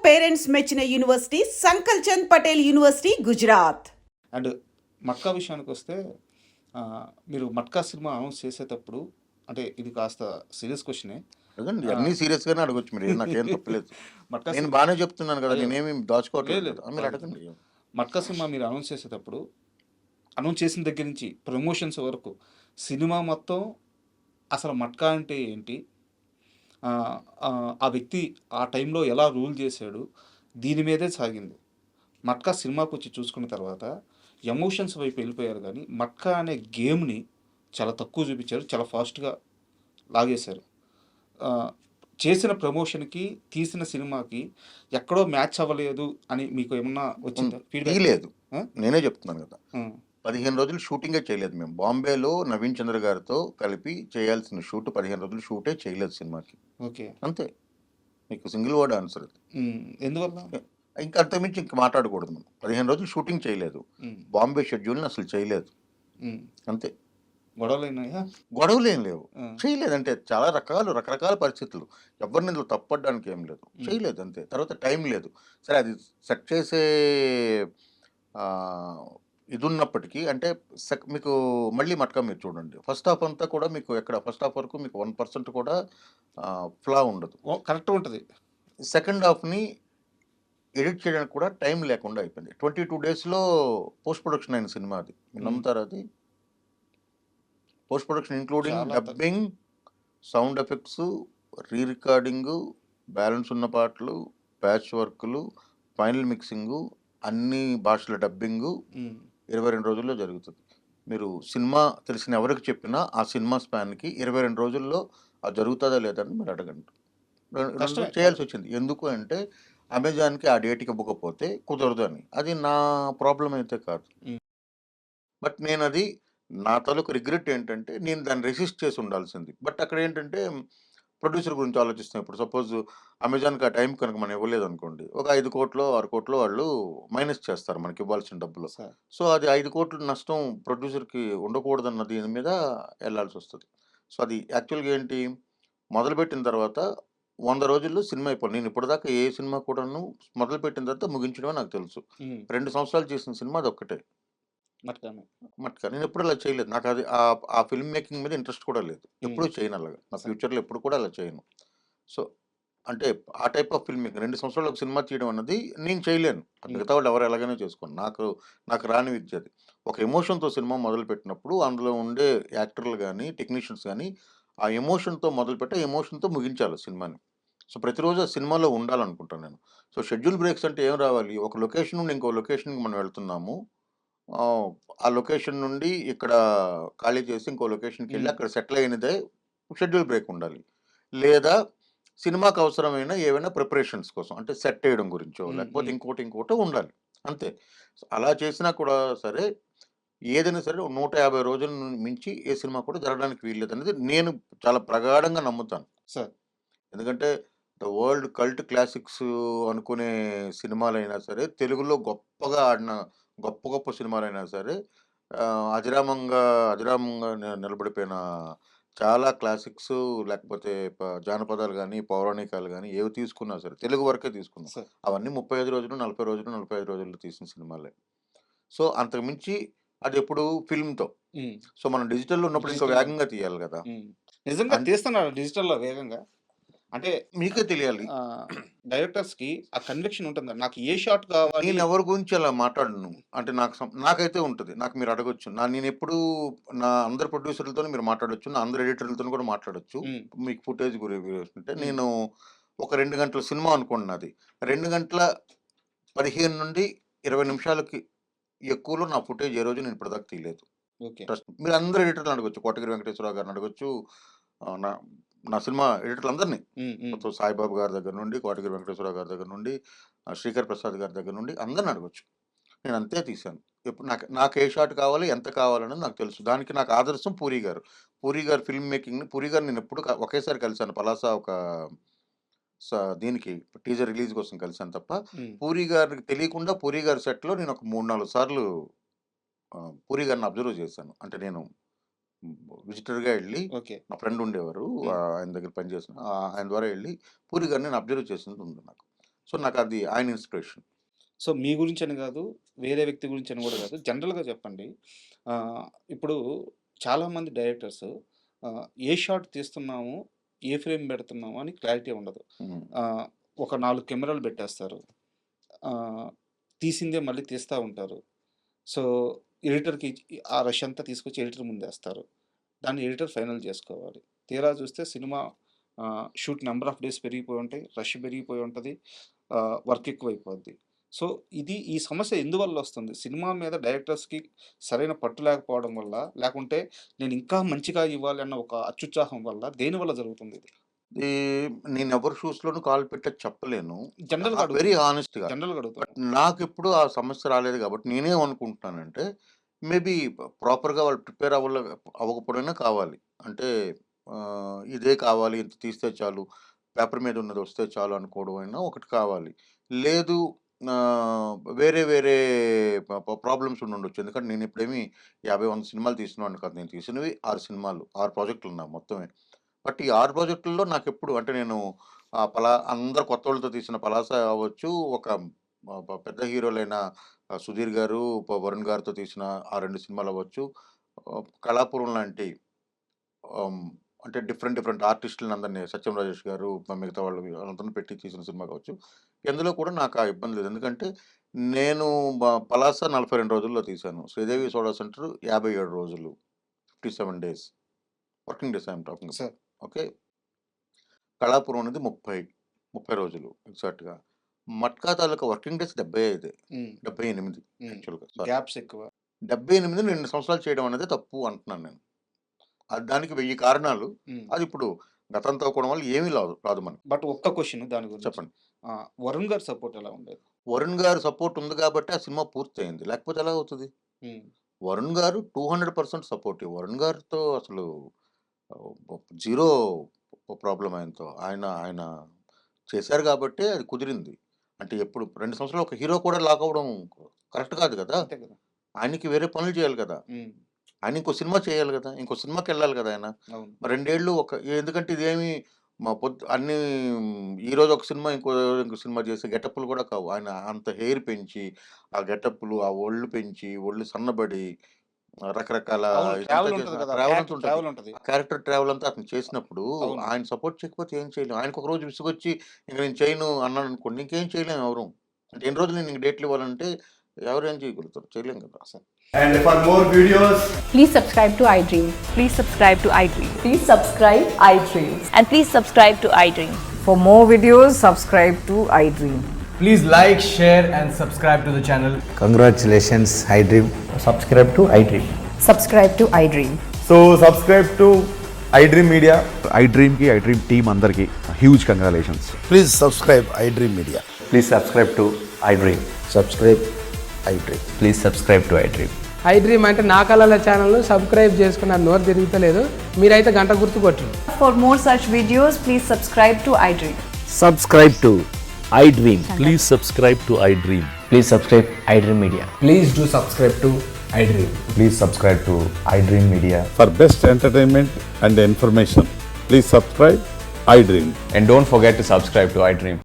Parents మెచ్చిన university Sankal Chand Patel university Gujarat. And Matka విషయానికి వస్తే మీరు మట్కా సినిమా అనౌన్స్ చేసేటప్పుడు అంటే ఇది కాస్త సీరియస్ క్వశ్చనే. అడగండి, అన్నీ సీరియస్గానే అడగొచ్చు మీరు, నాకేం తప్పలేదు. మట్కా నేను సినిమా బాగానే చెప్తున్నాను కదా, అయ్యో, నేనేమి లేదు దాచుకోవట్లేదు లేదు కదా, మీరు అడగండి. మట్కా సినిమా మీరు అనౌన్స్ చేసేటప్పుడు అనౌన్స్ చేసిన దగ్గర నుంచి ప్రమోషన్స్ వరకు సినిమా మొత్తం అసలు మట్కా అంటే ఏంటి, ఆ, ఆ వ్యక్తి ఆ టైంలో ఎలా రూల్ చేశాడు, దీని మీదే సాగింది. మట్కా సినిమాకి వచ్చి చూసుకున్న తర్వాత ఎమోషన్స్ వైపు వెళ్ళిపోయారు, కానీ మట్కా అనే గేమ్ని చాలా తక్కువ చూపించారు, చాలా ఫాస్ట్గా లాగేశారు. ఆ, చేసిన ప్రమోషన్కి తీసిన సినిమాకి ఎక్కడో మ్యాచ్ అవ్వలేదు అని మీకు ఏమన్నా వచ్చిందా ఫీడ్బ్యాక్? తీయలేదు, నేనే చెప్తున్నాను కదా. 15 రోజులు షూటింగే చేయలేదు మేము. బాంబేలో నవీన్ చంద్ర గారితో కలిపి చేయాల్సిన షూట్ 15 రోజులు షూటే చేయలేదు సినిమాకి. ఓకే, అంతే, మీకు సింగిల్ వర్డ్ ఆన్సర్ అది. ఎందువల్ల? ఇంకా అంతకుమించి ఇంక మాట్లాడకూడదు. మనం 15 రోజులు షూటింగ్ చేయలేదు, బాంబే షెడ్యూల్ని అసలు చేయలేదు, అంతే. గొడవలైనాయా? గొడవలు ఏం లేవు, చేయలేదంటే చాలా రకరకాల పరిస్థితులు, ఎవరిని ఇందులో తప్పడానికి ఏం లేదు, చేయలేదు అంతే. తర్వాత టైం లేదు, సరే అది సెట్ చేసే ఇది ఉన్నప్పటికీ అంటే మీకు మళ్ళీ మట్కా మీరు చూడండి, ఫస్ట్ హాఫ్ అంతా కూడా మీకు ఎక్కడ ఫస్ట్ హాఫ్ వరకు మీకు 1% కూడా ఫ్లా ఉండదు, కరెక్ట్ ఉంటుంది. సెకండ్ హాఫ్ని ఎడిట్ చేయడానికి కూడా టైం లేకుండా అయిపోయింది. 22 డేస్లో పోస్ట్ ప్రొడక్షన్ అయిన సినిమా అది, మీరు నమ్ముతారా? అది post production including dubbing, sound effects, re recording, balance ఉన్న పాటలు, ప్యాచ్ వర్క్లు, ఫైనల్ మిక్సింగు, అన్ని భాషల డబ్బింగు 22 రోజుల్లో జరుగుతుంది. మీరు సినిమా తెలిసిన ఎవరికి చెప్పినా ఆ సినిమా స్పాన్కి 22 రోజుల్లో అది జరుగుతుందా లేదని మీరు అడగండి. చేయాల్సి వచ్చింది. ఎందుకు అంటే అమెజాన్కి ఆ డేట్కి ఇవ్వకపోతే కుదరదు అని. అది నా ప్రాబ్లం అయితే కాదు, బట్ నేను అది నా తాలూకు రిగ్రెట్ ఏంటంటే నేను దాన్ని రెసిస్ట్ చేసి ఉండాల్సింది. బట్ అక్కడ ఏంటంటే ప్రొడ్యూసర్ గురించి ఆలోచిస్తాం. ఇప్పుడు సపోజ్ అమెజాన్కి ఆ టైం కనుక మనం ఇవ్వలేదు అనుకోండి, ఒక 5 కోట్లో 6 కోట్లో వాళ్ళు మైనస్ చేస్తారు మనకి ఇవ్వాల్సిన డబ్బులు. సో అది 5 కోట్ల నష్టం ప్రొడ్యూసర్కి ఉండకూడదన్న దీని మీద వెళ్ళాల్సి వస్తుంది. సో అది యాక్చువల్గా ఏంటి, మొదలుపెట్టిన తర్వాత 100 రోజుల్లో సినిమా అయిపోయింది. నేను ఇప్పటిదాకా ఏ సినిమా కూడాను మొదలుపెట్టిన తర్వాత ముగించడమే నాకు తెలుసు. 2 సంవత్సరాలు చేసిన సినిమా అది ఒక్కటే, మట్కా. నేను ఎప్పుడు అలా చేయలేదు, నాకు అది ఆ ఫిల్మ్ మేకింగ్ మీద ఇంట్రెస్ట్ కూడా లేదు, ఎప్పుడూ చేయను అలాగా, నా ఫ్యూచర్లో ఎప్పుడు కూడా అలా చేయను. సో అంటే ఆ టైప్ ఆఫ్ ఫిల్మ్ మేకింగ్ 2 సంవత్సరాలు ఒక సినిమా తీయడం అన్నది నేను చేయలేను, మిగతా వాళ్ళు ఎవరు ఎలాగైనా చేసుకోండి, నాకు రాని విద్య అది. ఒక ఎమోషన్తో సినిమా మొదలుపెట్టినప్పుడు అందులో ఉండే యాక్టర్లు కానీ టెక్నీషియన్స్ కానీ ఆ ఎమోషన్తో మొదలుపెట్టి ఆ ఎమోషన్తో ముగించాలి సినిమాని. సో ప్రతిరోజు ఆ సినిమాలో ఉండాలనుకుంటాను నేను. సో షెడ్యూల్ బ్రేక్స్ అంటే ఏం రావాలి, ఒక లొకేషన్ నుండి ఇంకో లొకేషన్కి మనం వెళ్తున్నాము, ఆ లొకేషన్ నుండి ఇక్కడ ఖాళీ చేసి ఇంకో లొకేషన్కి వెళ్ళి అక్కడ సెటిల్ అయినదే షెడ్యూల్ బ్రేక్ ఉండాలి. లేదా సినిమాకి అవసరమైన ఏవైనా ప్రిపరేషన్స్ కోసం, అంటే సెట్ వేయడం గురించో లేకపోతే ఇంకోటో ఉండాలి, అంతే. అలా చేసినా కూడా సరే, ఏదైనా సరే 150 రోజుల మించి ఏ సినిమా కూడా జరగడానికి వీల్లేదు అనేది నేను చాలా ప్రగాఢంగా నమ్ముతాను సార్. ఎందుకంటే ద వరల్డ్ కల్ట్ క్లాసిక్స్ అనుకునే సినిమాలైనా సరే, తెలుగులో గొప్పగా ఆడిన గొప్ప గొప్ప సినిమాలైనా సరే, అజరామంగా నిలబడిపోయిన చాలా క్లాసిక్స్, లేకపోతే జానపదాలు కానీ పౌరాణికాలు కానీ ఏవి తీసుకున్నా సరే తెలుగు వరకే తీసుకున్నాం. అవన్నీ 35 రోజులు 40 రోజులు 45 రోజుల్లో తీసిన సినిమాలే. సో అంతకుమించి అది ఎప్పుడు ఫిల్మ్తో. సో మనం డిజిటల్లో ఉన్నప్పుడు ఇంకా వేగంగా తీయాలి కదా. నిజంగా తీస్తున్నారు డిజిటల్లో వేగంగా, అంటే మీకే తెలియాలి. డైరెక్టర్స్కి ఆ కన్విక్షన్ ఉంటుంది, నాకు ఏ షాట్ కావాలి. నేను ఎవరి గురించి అలా మాట్లాడను, అంటే నాకైతే ఉంటుంది, నాకు మీరు అడగొచ్చు. నేను ఎప్పుడు నా అందరు ప్రొడ్యూసర్లతో మీరు మాట్లాడొచ్చు, నా అందరు ఎడిటర్లతో కూడా మాట్లాడొచ్చు. మీకు ఫుటేజ్ గురించి అంటే నేను ఒక 2 గంటల సినిమా అనుకున్నది, 2 గంటల 15 నుండి 20 నిమిషాలకి ఎక్కువలో నా ఫుటేజ్ ఏ రోజు నేను ఇప్పటిదాకా తీయలేదు. మీరు అందరు ఎడిటర్లు అడగొచ్చు, కోటగిరి వెంకటేశ్వరరావు గారిని అడగొచ్చు, నా సినిమా ఎడిటర్లు అందరినీ, సాయిబాబు గారి దగ్గర నుండి కోటగిరి వెంకటేశ్వరరావు గారి దగ్గర నుండి శ్రీకర్ ప్రసాద్ గారి దగ్గర నుండి అందరిని అడగొచ్చు. నేను అంతే తీశాను. ఎప్పుడు నాకు ఏ షాట్ కావాలి ఎంత కావాలనేది నాకు తెలుసు. దానికి నాకు ఆదర్శం పూరి గారు ఫిల్మ్ మేకింగ్ని. పూరి గారు నేను ఎప్పుడు ఒకేసారి కలిశాను, పలాసా ఒక దీనికి టీజర్ రిలీజ్ కోసం కలిశాను తప్ప, పూరి గారికి తెలియకుండా పూరి గారి సెట్లో నేను ఒక 3-4 సార్లు పూరి గారిని అబ్జర్వ్ చేశాను. అంటే నేను విజిటర్గా వెళ్ళి, నా ఫ్రెండ్ ఉండేవారు ఆయన దగ్గర పనిచేసిన, ఆయన ద్వారా వెళ్ళి పూరి గారిని నేను అబ్జర్వ్ చేసింది ఉంది నాకు. సో నాకు అది ఆయన ఇన్స్పిరేషన్. సో మీ గురించి అని కాదు, వేరే వ్యక్తి గురించి అని కూడా కాదు. జనరల్‌గా చెప్పండి. ఇప్పుడు చాలామంది డైరెక్టర్స్ ఏ షాట్ తీస్తున్నాము, ఏ ఫ్రేమ్ పెడుతున్నాము అని క్లారిటీ ఉండదు. ఒక 4 కెమెరాలు పెట్టేస్తారు. తీసిందే మళ్ళీ తీస్తూ ఉంటారు. సో ఎడిటర్‌కి ఆ రష్ అంతా తీసుకొచ్చి ఎడిటర్ ముందేస్తారు. దాన్ని ఎడిటర్ ఫైనల్ చేసుకోవాలి. తీరా చూస్తే cinema shoot number of days పెరిగిపోయి ఉంటాయి. రష్ పెరిగిపోయి ఉంటుంది. వర్క్ ఎక్కువైపోద్ది. సో ఈ సమస్య ఎందువల్ల వస్తుంది? సినిమా మీద డైరెక్టర్స్‌కి సరైన పట్టు లేకపోవడం వల్ల, లేకుంటే నేను ఇంకా మంచిగా ఇవ్వాలి అన్న ఒక అత్యుత్సాహం వల్ల, దేనివల్ల జరుగుతుంది ఇది? నేను ఎవరి షూస్‌లోనూ కాలు పెట్టేది చెప్పలేను. జనరల్‌గా వెరీ అడుగుతున్నా. హానెస్ట్‌గా. జనరల్‌గా బట్ అడుగుతున్నా. నాకెప్పుడు ఆ సమస్య రాలేదు కాబట్టి నేనేమనుకుంటున్నానంటే, మేబీ ప్రాపర్‌గా వాళ్ళు ప్రిపేర్ అవ్వకపోవడమే కావాలి. అంటే ఇదే కావాలి, ఇంత తీస్తే చాలు, పేపర్ మీద ఉన్నది వస్తే చాలు అనుకోవడం అయినా ఒకటి కావాలి. లేదు వేరే వేరే ప్రాబ్లమ్స్ ఉండుండొచ్చు. ఎందుకంటే నేనిప్పుడేమి 50, 100 సినిమాలు తీసినవాడిని కాదు. నేను తీసినవి 6 సినిమాలు. 6 ప్రాజెక్టులు నాకు మొత్తమే. బట్ ఈ 6 ప్రాజెక్టుల్లో నాకెప్పుడు అంటే నేను అందరు కొత్తోళ్ళతో తీసిన 'పలాస' అవ్వచ్చు, ఒక పెద్ద హీరోలైన సుధీర్ గారు, వరుణ్ గారితో తీసిన ఆ 2 సినిమాలవ్వచ్చు, 'కళాపురం' లాంటి అంటే డిఫరెంట్ ఆర్టిస్టులని అందరిని, సత్యం రాజేష్ గారు, మిగతా వాళ్ళు అందరిని పెట్టి తీసిన సినిమా కావచ్చు. ఎందులో కూడా నాకు ఆ ఇబ్బంది లేదు. ఎందుకంటే నేను 'పలాస' 42 రోజుల్లో తీశాను. 'శ్రీదేవి సోడా సెంటర్' 57 రోజులు, 57 days working days I'm talking about. Sir. Okay. 'Kalapuram' అనేది 30 రోజులు ఎగ్జాక్ట్‌గా. 'మట్కా' తాలూకా వర్కింగ్ డేస్ 75, 78 యాక్చువల్‌గా. సారీ, గ్యాప్స్ ఎక్కువ. 78 2 సంవత్సరాలు చేయడం అనేది తప్పు అంటున్నాను నేను. దానికి 1000 కారణాలు. అది ఇప్పుడు గతంతో కూడడం వల్ల ఏమీ రాదు మనకి. బట్ ఒక్క క్వెషన్ దాని గురించి. చెప్పండి. వరుణ్ గారి సపోర్ట్ ఎలా ఉండేది? వరుణ్ గారి సపోర్ట్ ఉంది కాబట్టి ఆ సినిమా పూర్తయింది. లేకపోతే ఎలా అవుతది? వరుణ్ గారు 200% సపోర్టివ్. వరుణ్ గారితో అసలు జీరో ప్రాబ్లమ్ ఆయనతో. ఆయన చేశారు కాబట్టే అది కుదిరింది. అంటే ఎప్పుడు 2 సంవత్సరాలు ఒక హీరో కూడా లాక్ అవ్వడం కరెక్ట్ కాదు కదా! అంతే కదా! ఆయనకి వేరే పనులు చేయాలి కదా! ఆయన ఇంకో సినిమా చేయాలి కదా! ఇంకో సినిమాకెళ్ళాలి కదా ఆయన. అవును. మరి 2 ఏళ్ళు ఎందుకంటే ఇదేమి అన్నీ ఈరోజు ఒక సినిమా, ఇంకో సినిమా చేసే గెటప్‌లు కూడా కావు. ఆయన అంత హెయిర్ పెంచి, ఆ గెటప్‌లు, ఆ ఒళ్ళు పెంచి, ఒళ్ళు సన్నబడి, రకరకాల అవును. ఇదంతా ట్రావెల్ ఉంటది చేసిన కదా! ట్రావెల్ అంతా ఉంటది. ట్రావెల్ ఉంటది. ఆ క్యారెక్టర్ ట్రావెల్ అంతా అతను చేసినప్పుడు అవును. ఆయన సపోర్ట్ చేయకపోతే ఏం చేయలేం. ఆయనకు ఒక రోజు విసుగొచ్చి ఇంక నేను చేయను అన్నాడనుకోండి, ఇంకేం చేయలేం ఎవరు. అంటే ఎన్ని రోజులు నేను డేట్లు ఇవ్వాలంటే ఎవరు ఏం చేయగలుగుతారు? చేయలేం కదా! And for more videos, Please subscribe to iDream. Please subscribe to iDream. Please subscribe iDream. And please subscribe to iDream. For more videos, subscribe to iDream. please like, share, and subscribe to the channel. Congratulations, iDream. Subscribe to iDream. Subscribe to iDream. So subscribe to iDream Media. iDream ki iDream team andarki huge congratulations. Please subscribe iDream Media. Please subscribe to iDream. Subscribe iDream. Please subscribe to iDream. iDream అంటే నా కళల channel subscribe చేసుకున్న నోరు తిరుగుతలేదు. మీరైతే గంట గుర్తు కొట్టండి. For more such videos, please subscribe to iDream. Subscribe to iDream. Please subscribe to iDream. Please subscribe iDream Media. Please do subscribe to iDream. Please subscribe to iDream Media. For best entertainment and information, please subscribe iDream. And don't forget to subscribe to iDream.